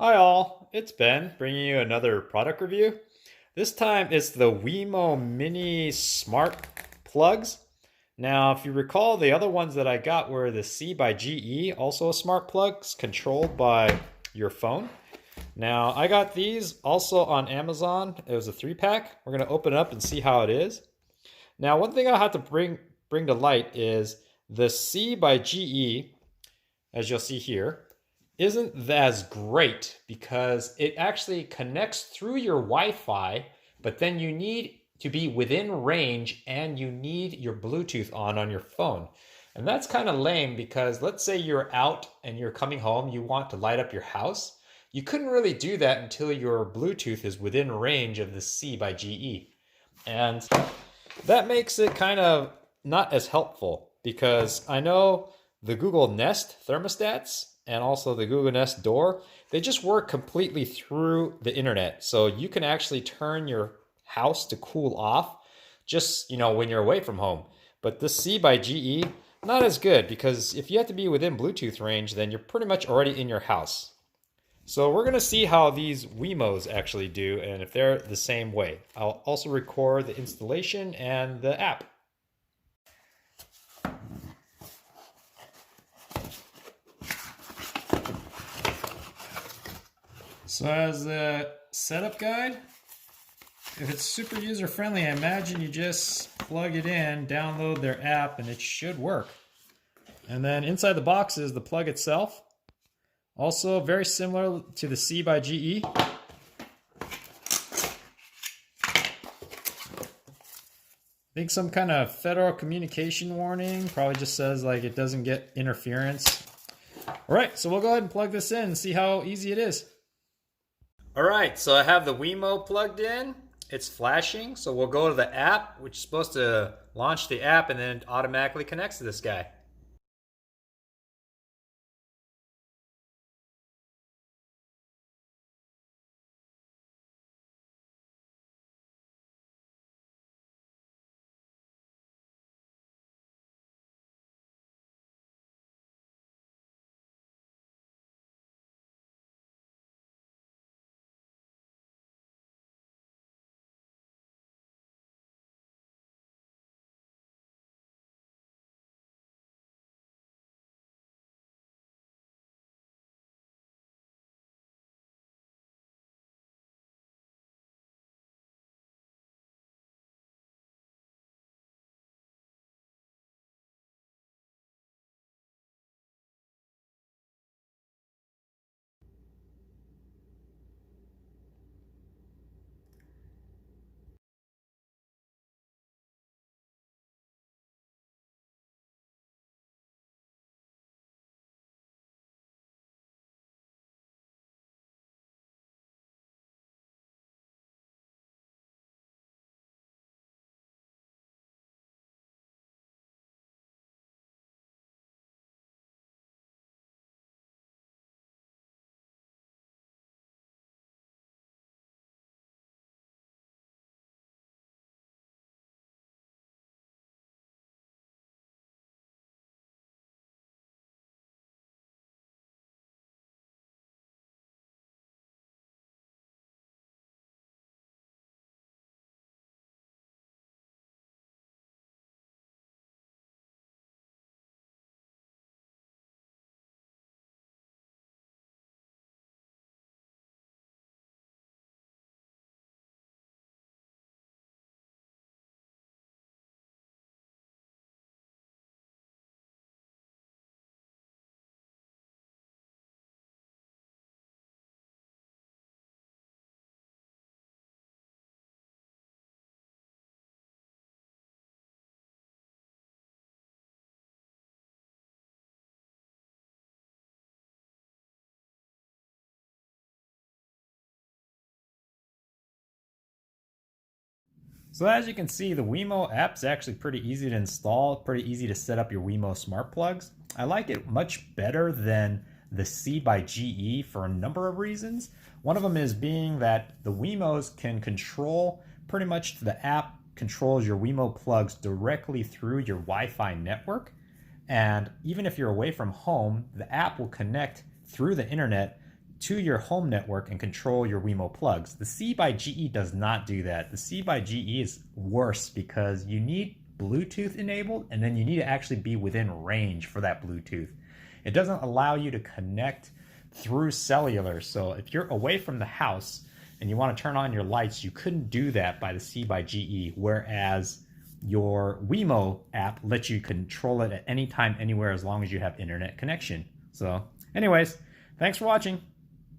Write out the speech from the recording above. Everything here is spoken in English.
Hi all, it's Ben bringing you another product review. This time it's the Wemo Mini Smart Plugs. Now, if you recall, the other ones that I got were the C by GE, also a smart plugs controlled by your phone. Now, I got these also on Amazon. It was a 3-pack. We're going to open it up and see how it is. Now, one thing I'll have to bring to light is the C by GE, as you'll see here, isn't as great because it actually connects through your Wi-Fi, but then you need to be within range and you need your Bluetooth on your phone. And that's kind of lame because let's say you're out and you're coming home, you want to light up your house. You couldn't really do that until your Bluetooth is within range of the C by GE. And that makes it kind of not as helpful because I know the Google Nest thermostats and also the Google Nest door, they just work completely through the internet. So you can actually turn your house to cool off just, when you're away from home. But this C by GE, not as good because if you have to be within Bluetooth range, then you're pretty much already in your house. So we're gonna see how these Wemos actually do and if they're the same way. I'll also record the installation and the app. So as a setup guide, if it's super user friendly, I imagine you just plug it in, download their app, and it should work. And then inside the box is the plug itself. Also very similar to the C by GE. I think some kind of federal communication warning, probably just says like it doesn't get interference. All right, so we'll go ahead and plug this in and see how easy it is. All right, so I have the Wemo plugged in. It's flashing, so we'll go to the app, which is supposed to launch the app and then it automatically connects to this guy. So as you can see, the Wemo app is actually pretty easy to install, pretty easy to set up your Wemo smart plugs. I like it much better than the C by GE for a number of reasons. One of them is being that the Wemos can control pretty much the app controls your Wemo plugs directly through your Wi-Fi network. And even if you're away from home, the app will connect through the internet to your home network and control your Wemo plugs. The C by GE does not do that. The C by GE is worse because you need Bluetooth enabled, and then you need to actually be within range for that Bluetooth. It doesn't allow you to connect through cellular. So if you're away from the house and you want to turn on your lights, you couldn't do that by the C by GE, whereas your Wemo app lets you control it at any time, anywhere, as long as you have internet connection. So anyways, thanks for watching.